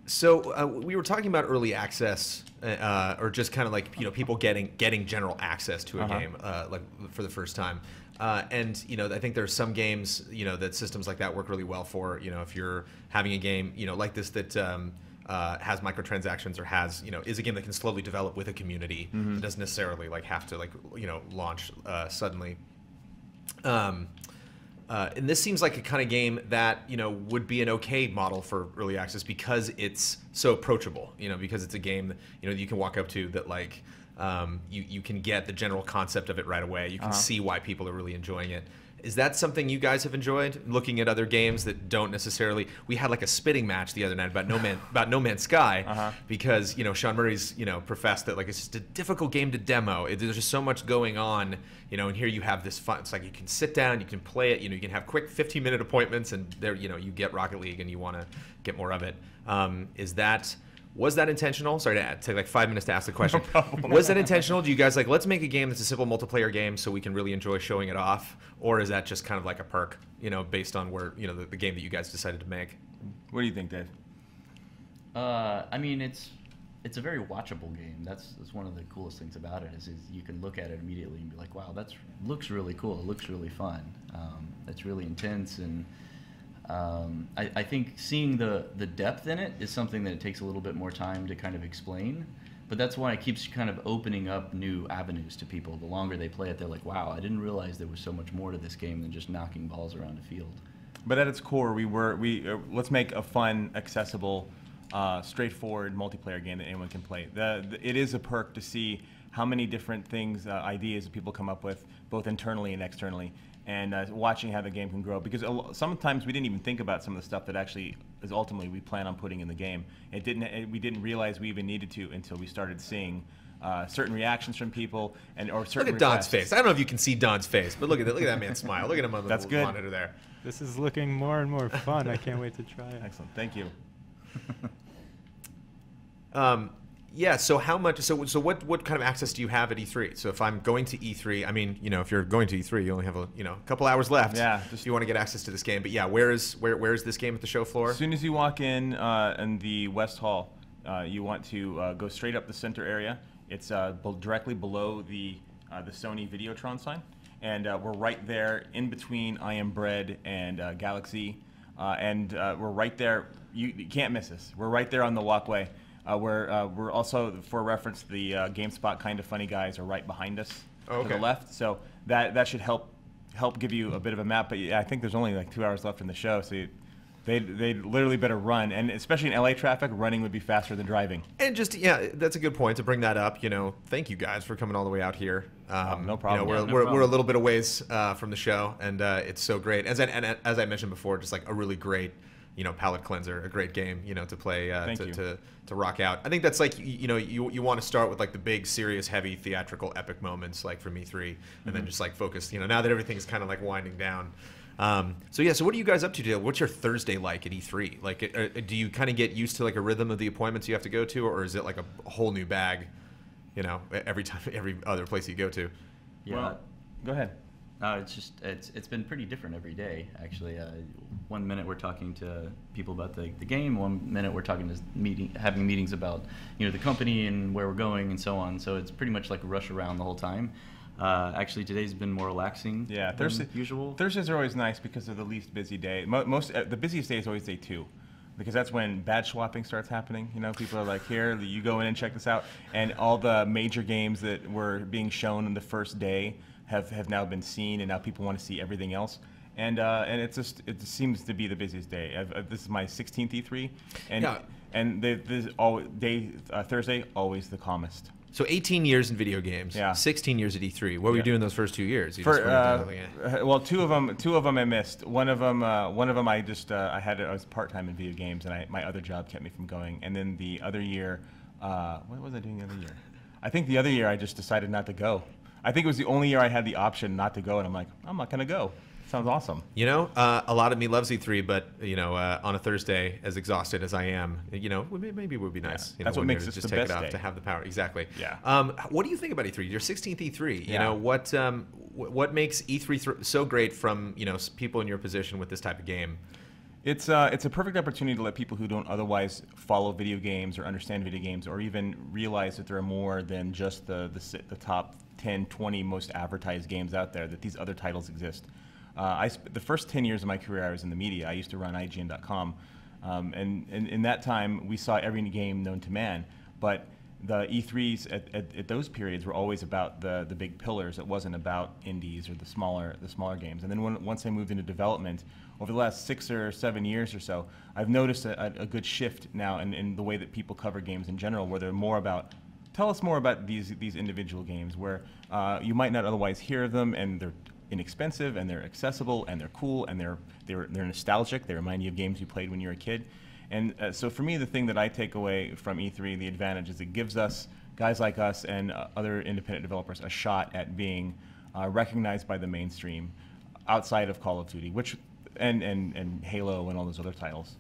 So we were talking about early access, or just kind of like people getting general access to a game like for the first time. And I think there's some games that systems like that work really well for. If you're having a game like this that has microtransactions or has is a game that can slowly develop with a community. It doesn't necessarily have to launch suddenly. And this seems like a kind of game that would be an okay model for early access because it's so approachable. Because it's a game that you can walk up to that you can get the general concept of it right away. You can see why people are really enjoying it. Is that something you guys have enjoyed? Looking at other games that don't necessarily. We had like a spitting match the other night about No Man's Sky because Sean Murray's professed that it's just a difficult game to demo. There's just so much going on, and here you have this fun. It's like you can sit down, you can play it. You can have quick 15-minute appointments, and there you get Rocket League, and you want to get more of it. Was that intentional? Sorry to take like 5 minutes to ask the question. No problem. Was that intentional? Do you guys let's make a game that's a simple multiplayer game so we can really enjoy showing it off? Or is that just kind of like a perk, based on where, the game that you guys decided to make? What do you think, Dave? I mean, it's a very watchable game. That's one of the coolest things about it is you can look at it immediately and be like, wow, looks really cool. It looks really fun. It's really intense and I think seeing the depth in it is something that it takes a little bit more time to kind of explain, but that's why it keeps kind of opening up new avenues to people. The longer they play it, they're like, wow, I didn't realize there was so much more to this game than just knocking balls around the field. But at its core, let's make a fun, accessible, straightforward multiplayer game that anyone can play. It is a perk to see how many different things, ideas that people come up with, both internally and externally. And watching how the game can grow, because sometimes we didn't even think about some of the stuff that actually is ultimately we plan on putting in the game. We didn't realize we even needed to until we started seeing certain reactions from people or certain. Look at Don's face. I don't know if you can see Don's face, but look at that man's smile. Look at him on the monitor there. This is looking more and more fun. I can't wait to try it. Excellent. Thank you. Yeah. So how much? So what kind of access do you have at E3? So if I'm going to E3, I mean, if you're going to E3, you only have a couple hours left. Yeah. If you want to get access to this game, but yeah, where is this game at the show floor? As soon as you walk in the West Hall, you want to go straight up the center area. It's directly below the Sony Videotron sign, and we're right there in between I Am Bread and Galaxy, and we're right there. You can't miss us. We're right there on the walkway. We're also, for reference, the GameSpot Kind of Funny guys are right behind us to the left. So that should help give you a bit of a map. But yeah, I think there's only like 2 hours left in the show, so they literally better run. And especially in LA traffic, running would be faster than driving. And just that's a good point to bring that up. Thank you guys for coming all the way out here. No problem. We're a little bit of ways from the show, and it's so great. As I mentioned before, just like a really great. Palate cleanser, a great game, to play, to rock out. I think that's like, you want to start with like the big, serious, heavy, theatrical, epic moments, like from E3, and then just like focus, now that everything's kind of like winding down. So what are you guys up to today? What's your Thursday like at E3? Like, do you kind of get used to like a rhythm of the appointments you have to go to, or is it like a whole new bag, every other place you go to? Yeah. Well, go ahead. It's been pretty different every day, actually. 1 minute we're talking to people about the game, 1 minute we're talking to having meetings about the company and where we're going and so on. So it's pretty much like a rush around the whole time. Actually, today's been more relaxing than usual. Thursdays are always nice because they're the least busy day. The busiest day is always day 2. Because that's when badge swapping starts happening. People are like, here, you go in and check this out. And all the major games that were being shown on the first day have now been seen, and now people want to see everything else. And it seems to be the busiest day. This is my 16th E3, and Thursday always the calmest. So 18 years in video games, 16 years at E3. What were you doing those first 2 years? Well, two of them I missed. One of them I was part-time in video games, and my other job kept me from going. And then the other year, what was I doing the other year? I think the other year I just decided not to go. I think it was the only year I had the option not to go, and I'm like, I'm not going to go. Sounds awesome. A lot of me loves E3, but on a Thursday, as exhausted as I am, maybe it would be nice. That's what makes it just the take best it off day. To have the power. Exactly. Yeah. What do you think about E3? Your 16th E3. Yeah. What makes E3 so great from people in your position with this type of game? It's a perfect opportunity to let people who don't otherwise follow video games or understand video games or even realize that there are more than just the top 10, 20 most advertised games out there, that these other titles exist. The first 10 years of my career I was in the media. I used to run IGN.com, and in that time we saw every game known to man, but the E3s at those periods were always about the big pillars. It wasn't about indies or the smaller games. And then once I moved into development, over the last 6 or 7 years or so, I've noticed a good shift now in the way that people cover games in general, where they're more about, tell us more about these individual games, where you might not otherwise hear of them, and they're inexpensive, and they're accessible, and they're cool, and they're nostalgic. They remind you of games you played when you were a kid. And so for me, the thing that I take away from E3, the advantage, is it gives us, guys like us and other independent developers, a shot at being recognized by the mainstream outside of Call of Duty, and Halo and all those other titles.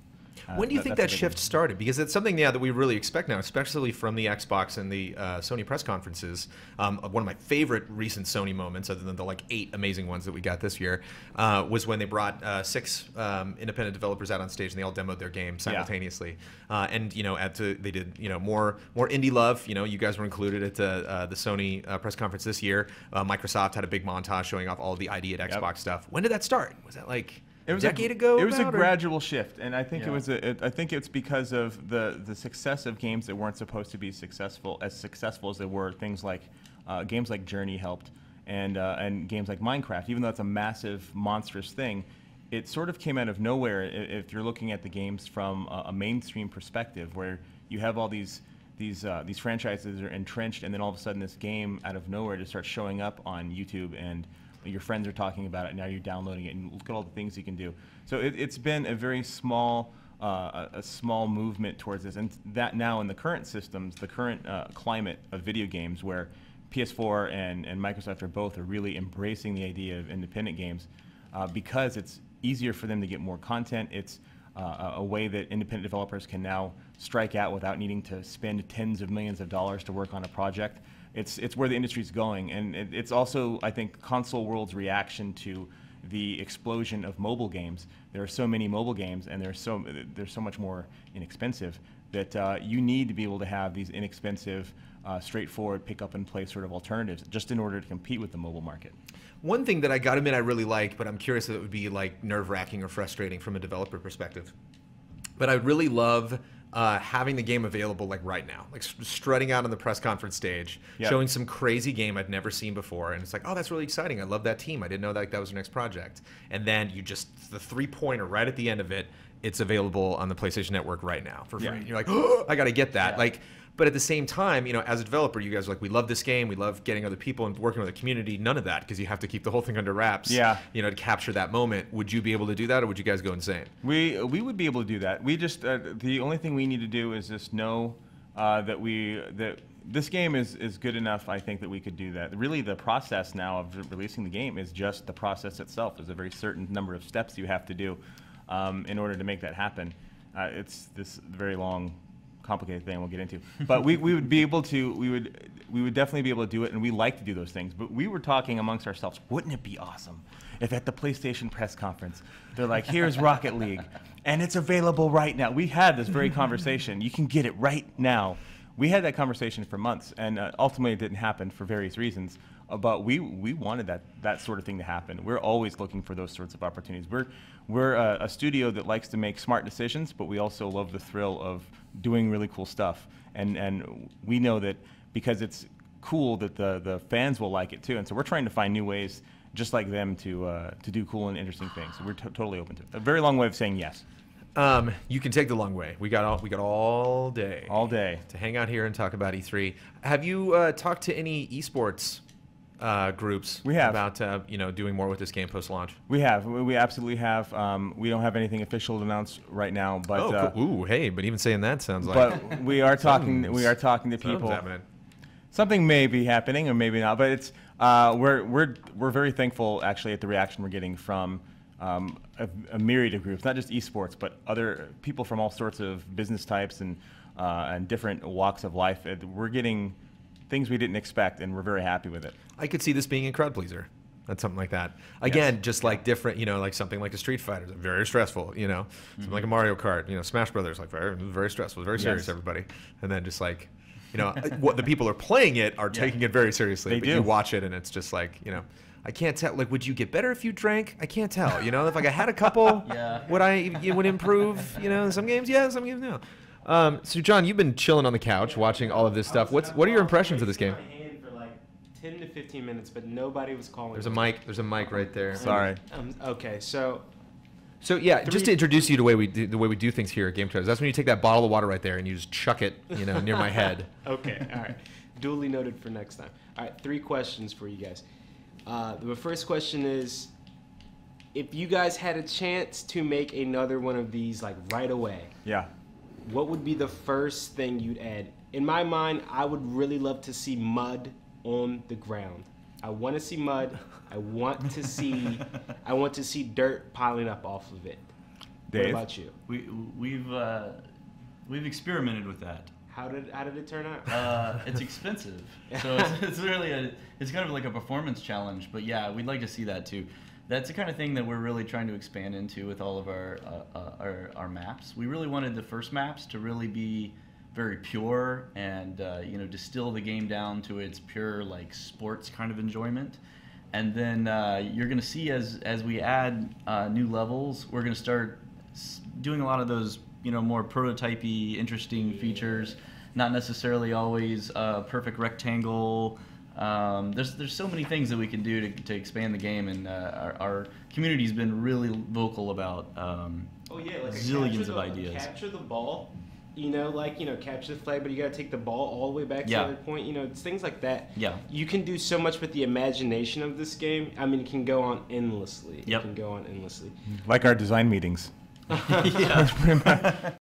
When do you think that shift started? Because it's something, that we really expect now, especially from the Xbox and the Sony press conferences. One of my favorite recent Sony moments, other than the 8 amazing ones that we got this year, was when they brought 6 independent developers out on stage and they all demoed their game simultaneously. And they did more indie love. You guys were included at the Sony press conference this year. Microsoft had a big montage showing off all of the ID at Xbox stuff. When did that start? Was that a decade ago? It was a gradual shift, and I think I think it's because of the success of games that weren't supposed to be successful as they were. Things like games like Journey helped, and games like Minecraft. Even though it's a massive, monstrous thing, it sort of came out of nowhere. If you're looking at the games from a mainstream perspective, where you have all these franchises that are entrenched, and then all of a sudden this game out of nowhere just starts showing up on YouTube, and your friends are talking about it, now you're downloading it, and look at all the things you can do. So it's been a very small movement towards this, and that now in the current systems, the current climate of video games, where PS4 and Microsoft are really embracing the idea of independent games, because it's easier for them to get more content. It's a way that independent developers can now strike out without needing to spend tens of millions of dollars to work on a project. It's where the industry's going, and it's also, I think, console world's reaction to the explosion of mobile games. There are so many mobile games, and they're so much more inexpensive, that you need to be able to have these inexpensive, straightforward pick-up-and-play sort of alternatives, just in order to compete with the mobile market. One thing that I got to admit I really like, but I'm curious if it would be nerve-wracking or frustrating from a developer perspective, but I really love having the game available right now, strutting out on the press conference stage, showing some crazy game I'd never seen before, and it's oh, that's really exciting. I love that team. I didn't know that was their next project. And then the 3-pointer right at the end of it, it's available on the PlayStation Network right now for free. You're oh, I got to get that. But at the same time, as a developer, you guys are we love this game. We love getting other people and working with the community. None of that, because you have to keep the whole thing under wraps. To capture that moment. Would you be able to do that, or would you guys go insane? We would be able to do that. We just the only thing we need to do is just know that this game is good enough. I think that we could do that. Really, the process now of releasing the game is just the process itself. There's a very certain number of steps you have to do in order to make that happen. It's this very long, complicated thing we'll get into, but we would be able to, we would definitely be able to do it, and we like to do those things. But we were talking amongst ourselves, wouldn't it be awesome if at the PlayStation press conference they're here's Rocket League and it's available right now. We had this very conversation. You can get it right now. We had that conversation for months, and ultimately it didn't happen for various reasons. But we wanted that sort of thing to happen. We're always looking for those sorts of opportunities. We're a studio that likes to make smart decisions, but we also love the thrill of doing really cool stuff. And we know that because it's cool, that the fans will like it too. And so we're trying to find new ways, just like them, to do cool and interesting things. So we're totally open to it. A very long way of saying yes. You can take the long way. We got all day. All day to hang out here and talk about E3. Have you talked to any esports groups about doing more with this game post-launch? We have. We absolutely have. We don't have anything official to announce right now, but cool. Hey, but even saying that sounds But we are talking. We are talking to people. Something may be happening, or maybe not. But it's we're very thankful, actually, at the reaction we're getting from a myriad of groups, not just esports, but other people from all sorts of business types and different walks of life. We're getting things we didn't expect, and we're very happy with it. I could see this being a crowd pleaser. That's something like that. Again, just like different, like something like a Street Fighter, very stressful, something like a Mario Kart, Smash Brothers, like very, very stressful, very serious, everybody. And then just like, what the people are playing it are taking it very seriously. They but do. You watch it and it's just like, I can't tell. Like, would you get better if you drank? I can't tell. If like I had a couple, would improve? Some games, yeah, some games, no. So John, you've been chilling on the couch watching all of this stuff. What are your impressions of this game? 10 to 15 minutes, but nobody was calling. There's a mic right there. Sorry. Okay, so yeah, just to introduce you to the way we do things here at GameTrailers. That's when you take that bottle of water right there and you just chuck it, near my head. Okay, all right. Duly noted for next time. All right, 3 questions for you guys. The first question is, if you guys had a chance to make another one of these like right away, what would be the first thing you'd add? In my mind, I would really love to see mud on the ground. I want to see mud. I want to see dirt piling up off of it. Dave? What about you? We've experimented with that. How did it turn out? It's expensive, so it's really it's kind of like a performance challenge. But yeah, we'd like to see that too. That's the kind of thing that we're really trying to expand into with all of our maps. We really wanted the first maps to really be very pure and distill the game down to its pure like sports kind of enjoyment. And then you're going to see as we add new levels, we're going to start doing a lot of those more prototypey, interesting features. Not necessarily always a perfect rectangle. There's so many things that we can do to expand the game, and our community's been really vocal about zillions of ideas. Capture the ball. Capture the flag, but you got to take the ball all the way back to the other point. It's things like that. Yeah. You can do so much with the imagination of this game. I mean, it can go on endlessly. Yep. It can go on endlessly. Like our design meetings. Yeah.